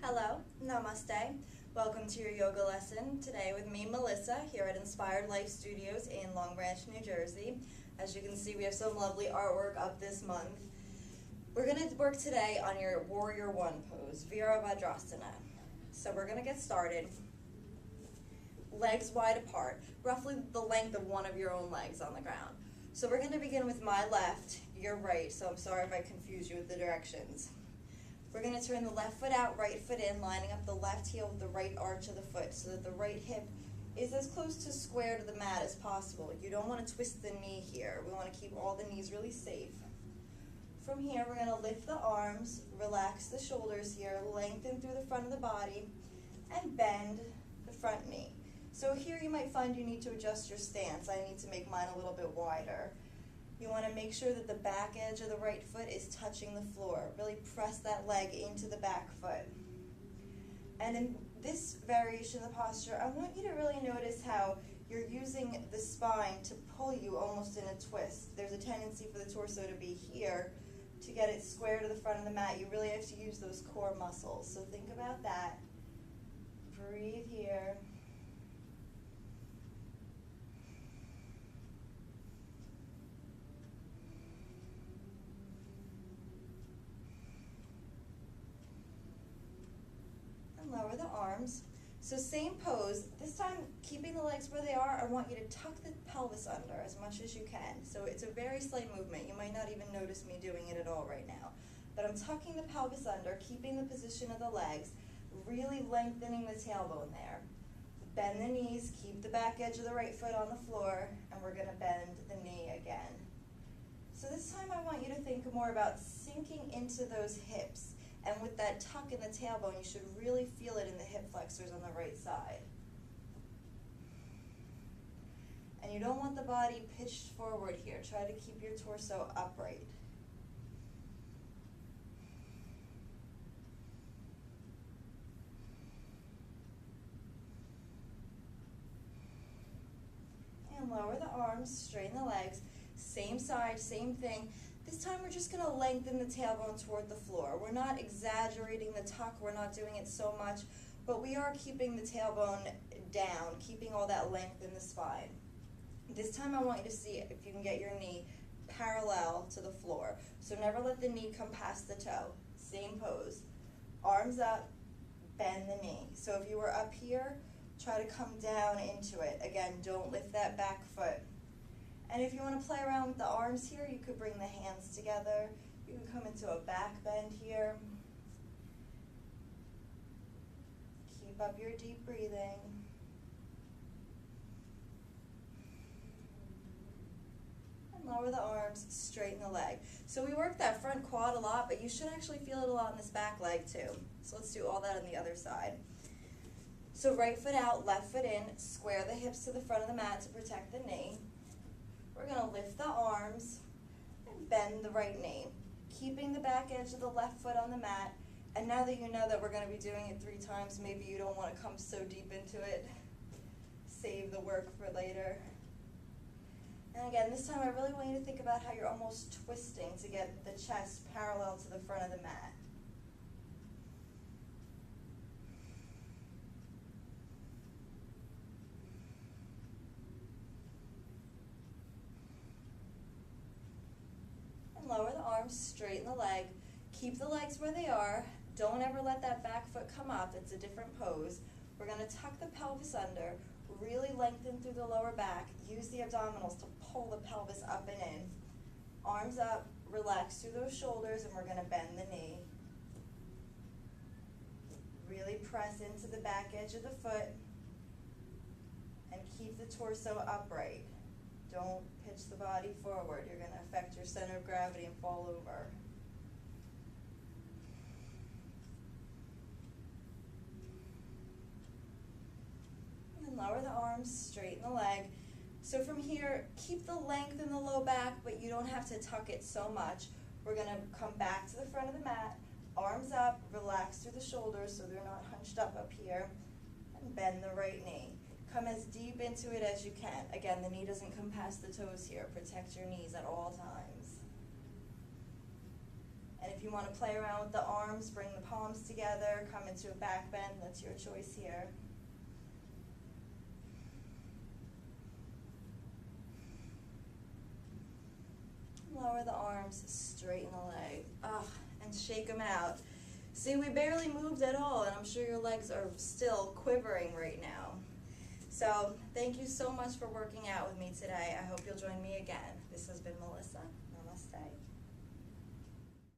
Hello, namaste. Welcome to your yoga lesson today with me, Melissa, here at Inspired Life Studios in Long Branch, New Jersey. As you can see, we have some lovely artwork up this month. We're going to work today on your Warrior One pose, Virabhadrasana. So we're going to get started. Legs wide apart, roughly the length of one of your own legs on the ground. So we're going to begin with my left, your right, so I'm sorry if I confuse you with the directions. We're going to turn the left foot out, right foot in, lining up the left heel with the right arch of the foot so that the right hip is as close to square to the mat as possible. You don't want to twist the knee here. We want to keep all the knees really safe. From here, we're going to lift the arms, relax the shoulders here, lengthen through the front of the body, and bend the front knee. So here you might find you need to adjust your stance. I need to make mine a little bit wider. You want to make sure that the back edge of the right foot is touching the floor. Really press that leg into the back foot. And in this variation of the posture, I want you to really notice how you're using the spine to pull you almost in a twist. There's a tendency for the torso to be here. To get it square to the front of the mat, you really have to use those core muscles. So think about that. Breathe here. Lower the arms. So same pose, this time keeping the legs where they are. I want you to tuck the pelvis under as much as you can. So it's a very slight movement. You might not even notice me doing it at all right now. But I'm tucking the pelvis under, keeping the position of the legs, really lengthening the tailbone there. Bend the knees, keep the back edge of the right foot on the floor, and we're going to bend the knee again. So this time I want you to think more about sinking into those hips. And with that tuck in the tailbone, you should really feel it in the hip flexors on the right side. And you don't want the body pitched forward here. Try to keep your torso upright. And lower the arms, straighten the legs. Same side, same thing. This time we're just going to lengthen the tailbone toward the floor. We're not exaggerating the tuck, we're not doing it so much, but we are keeping the tailbone down, keeping all that length in the spine. This time I want you to see if you can get your knee parallel to the floor. So never let the knee come past the toe. Same pose. Arms up, bend the knee. So if you were up here, try to come down into it. Again, don't lift that back foot. And if you want to play around with the arms here, you could bring the hands together. You can come into a back bend here. Keep up your deep breathing. And lower the arms, straighten the leg. So we work that front quad a lot, but you should actually feel it a lot in this back leg too. So let's do all that on the other side. So right foot out, left foot in, square the hips to the front of the mat to protect the knee. We're going to lift the arms and bend the right knee, keeping the back edge of the left foot on the mat. And now that you know that we're going to be doing it 3 times, maybe you don't want to come so deep into it. Save the work for later. And again, this time I really want you to think about how you're almost twisting to get the chest parallel to the front of the mat. Lower the arms, straighten the leg, keep the legs where they are. Don't ever let that back foot come up. It's a different pose. We're going to tuck the pelvis under, really lengthen through the lower back. Use the abdominals to pull the pelvis up and in. Arms up, relax through those shoulders, and we're going to bend the knee. Really press into the back edge of the foot and keep the torso upright. Don't pitch the body forward. You're going to affect your center of gravity and fall over. And then lower the arms, straighten the leg. So from here, keep the length in the low back, but you don't have to tuck it so much. We're going to come back to the front of the mat, arms up, relax through the shoulders so they're not hunched up here, and bend the right knee. Come as deep into it as you can. Again, the knee doesn't come past the toes here. Protect your knees at all times. And if if you want to play around with the arms, bring the palms together, come into a back bend, that's your choice here. Lower the arms, straighten the leg, and shake them out. See, we barely moved at all, and I'm sure your legs are still quivering right now. So thank you so much for working out with me today. I hope you'll join me again. This has been Melissa. Namaste.